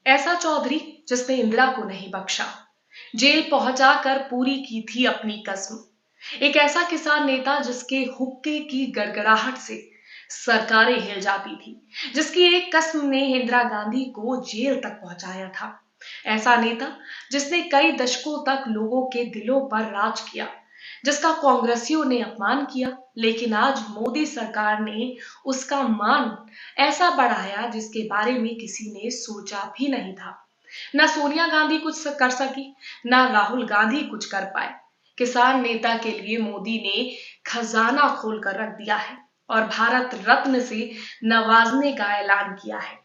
ऐसा चौधरी जिसने इंदिरा को नहीं बख्शा, जेल पहुंचाकर पूरी की थी अपनी कसम। एक ऐसा किसान नेता जिसके हुक्के की गड़गड़ाहट से सरकारें हिल जाती थी, जिसकी एक कसम ने इंदिरा गांधी को जेल तक पहुंचाया था। ऐसा नेता जिसने कई दशकों तक लोगों के दिलों पर राज किया, जिसका कांग्रेसियों ने अपमान किया, लेकिन आज मोदी सरकार ने उसका मान ऐसा बढ़ाया जिसके बारे में किसी ने सोचा भी नहीं था। ना सोनिया गांधी कुछ कर सकी, ना राहुल गांधी कुछ कर पाए। किसान नेता के लिए मोदी ने खजाना खोल कर रख दिया है और भारत रत्न से नवाजने का ऐलान किया है।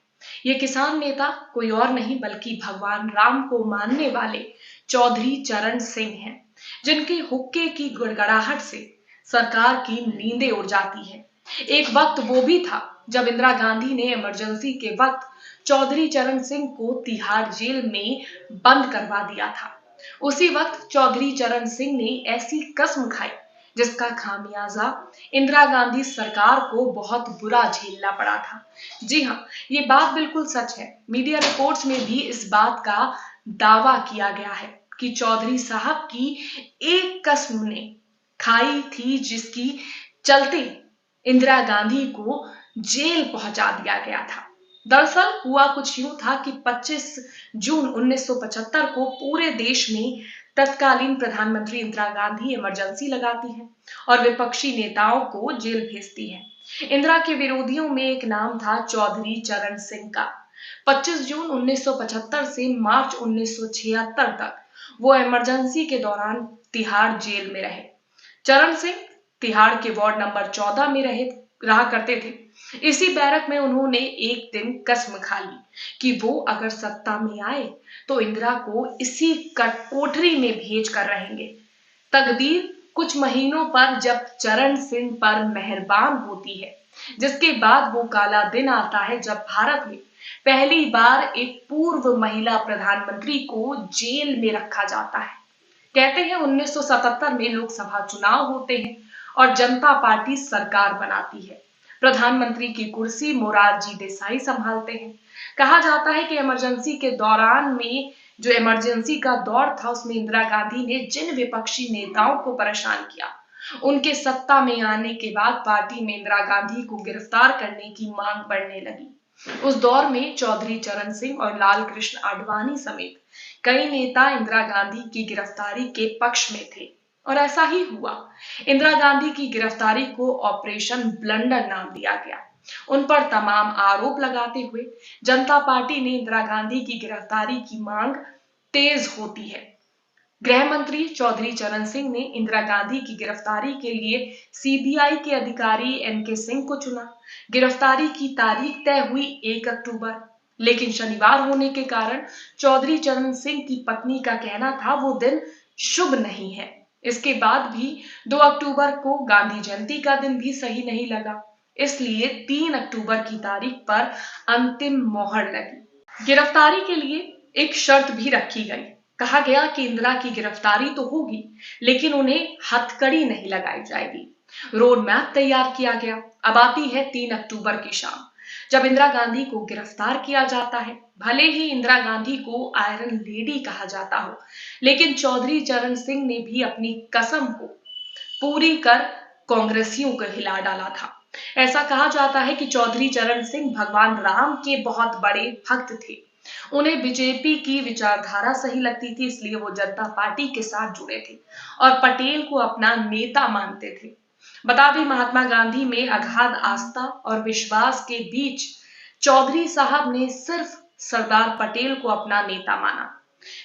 ये किसान नेता कोई और नहीं बल्कि भगवान राम को मानने वाले चौधरी चरण सिंह हैं, जिनकी हुक्के की गड़गड़ाहट से सरकार की नींदें उड़ जाती है। एक वक्त वो भी था जब इंदिरा गांधी ने इमरजेंसी के वक्त चौधरी चरण सिंह को तिहाड़ जेल में बंद करवा दिया था। उसी वक्त चौधरी चरण सिंह ने ऐसी कसम खाई जिसका खामियाजा इंदिरा गांधी सरकार को बहुत बुरा झेलना पड़ा था। जी हाँ, ये बात बिल्कुल सच है। मीडिया रिपोर्ट्स में भी इस बात का दावा किया गया है कि चौधरी साहब की एक कसम ने खाई थी जिसकी चलते इंदिरा गांधी को जेल पहुंचा दिया गया था। दरअसल हुआ कुछ यूं था कि 25 जून 1975 को पूरे देश में तत्कालीन प्रधानमंत्री इंदिरा गांधी इमरजेंसी लगाती है और विपक्षी नेताओं को जेल भेजती है। इंदिरा के विरोधियों में एक नाम था चौधरी चरण सिंह का। 25 जून 1975 से मार्च 1976 तक वो इमरजेंसी के दौरान तिहाड़ जेल में रहे। चरण सिंह तिहाड़ के वार्ड नंबर 14 में रहा करते थे। इसी बैरक में उन्होंने एक दिन कसम खा ली कि वो अगर सत्ता में आए तो इंदिरा को इसी कोठरी में भेज कर रहेंगे। तकदीर कुछ महीनों पर जब चरण सिंह पर मेहरबान होती है, जिसके बाद वो काला दिन आता है जब भारत में पहली बार एक पूर्व महिला प्रधानमंत्री को जेल में रखा जाता है। कहते हैं 1977 में लोकसभा चुनाव होते हैं और जनता पार्टी सरकार बनाती है। प्रधानमंत्री की कुर्सी मोरारजी देसाई संभालते हैं। कहा जाता है कि इमरजेंसी के दौरान में जो इमरजेंसी का दौर था उसमें इंदिरा गांधी ने जिन विपक्षी नेताओं को परेशान किया, उनके सत्ता में आने के बाद पार्टी में इंदिरा गांधी को गिरफ्तार करने की मांग बढ़ने लगी। उस दौर में चौधरी चरण सिंह और लाल कृष्ण आडवाणी समेत कई नेता इंदिरा गांधी की गिरफ्तारी के पक्ष में थे और ऐसा ही हुआ। इंदिरा गांधी की गिरफ्तारी को ऑपरेशन ब्लंडर नाम दिया गया। उन पर तमाम आरोप लगाते हुए जनता पार्टी ने इंदिरा गांधी की गिरफ्तारी की मांग तेज होती है। गृह मंत्री चौधरी चरण सिंह ने इंदिरा गांधी की गिरफ्तारी के लिए सीबीआई के अधिकारी एनके सिंह को चुना। गिरफ्तारी की तारीख तय हुई 1 अक्टूबर, लेकिन शनिवार होने के कारण चौधरी चरण सिंह की पत्नी का कहना था वो दिन शुभ नहीं है। इसके बाद भी 2 अक्टूबर को गांधी जयंती का दिन भी सही नहीं लगा, इसलिए 3 अक्टूबर की तारीख पर अंतिम मोहर लगी। गिरफ्तारी के लिए एक शर्त भी रखी गई। कहा गया कि इंदिरा की गिरफ्तारी तो होगी, लेकिन उन्हें हथकड़ी नहीं लगाई जाएगी। रोड मैप तैयार किया गया। अब आती है 3 अक्टूबर की शाम, जब इंदिरा गांधी को गिरफ्तार किया जाता है। भले ही इंदिरा गांधी को आयरन लेडी कहा जाता हो, लेकिन चौधरी चरण सिंह ने भी अपनी कसम को पूरी कर कांग्रेसियों को हिला डाला था। ऐसा कहा जाता है कि चौधरी चरण सिंह भगवान राम के बहुत बड़े भक्त थे। उन्हें बीजेपी की विचारधारा सही लगती थी, इसलिए वो जनता पार्टी के साथ जुड़े थे और पटेल को अपना नेता मानते थे। बता दें, महात्मा गांधी में अगाध आस्था और विश्वास के बीच चौधरी साहब ने सिर्फ सरदार पटेल को अपना नेता माना।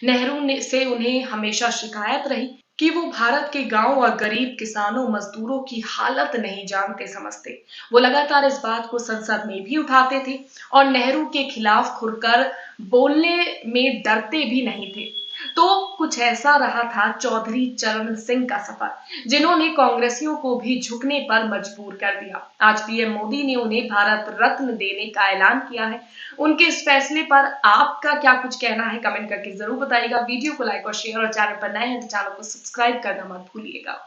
नेहरू ने से उन्हें हमेशा शिकायत रही कि वो भारत के गांव और गरीब किसानों मजदूरों की हालत नहीं जानते समझते। वो लगातार इस बात को संसद में भी उठाते थे और नेहरू के खिलाफ खुलकर बोलने में डरते भी नहीं थे। तो कुछ ऐसा रहा था चौधरी चरण सिंह का सफर, जिन्होंने कांग्रेसियों को भी झुकने पर मजबूर कर दिया। आज पीएम मोदी ने उन्हें भारत रत्न देने का ऐलान किया है। उनके इस फैसले पर आपका क्या कुछ कहना है, कमेंट करके जरूर बताइएगा। वीडियो को लाइक और शेयर और चैनल पर नए हैं तो चैनल को सब्सक्राइब करना मत भूलिएगा।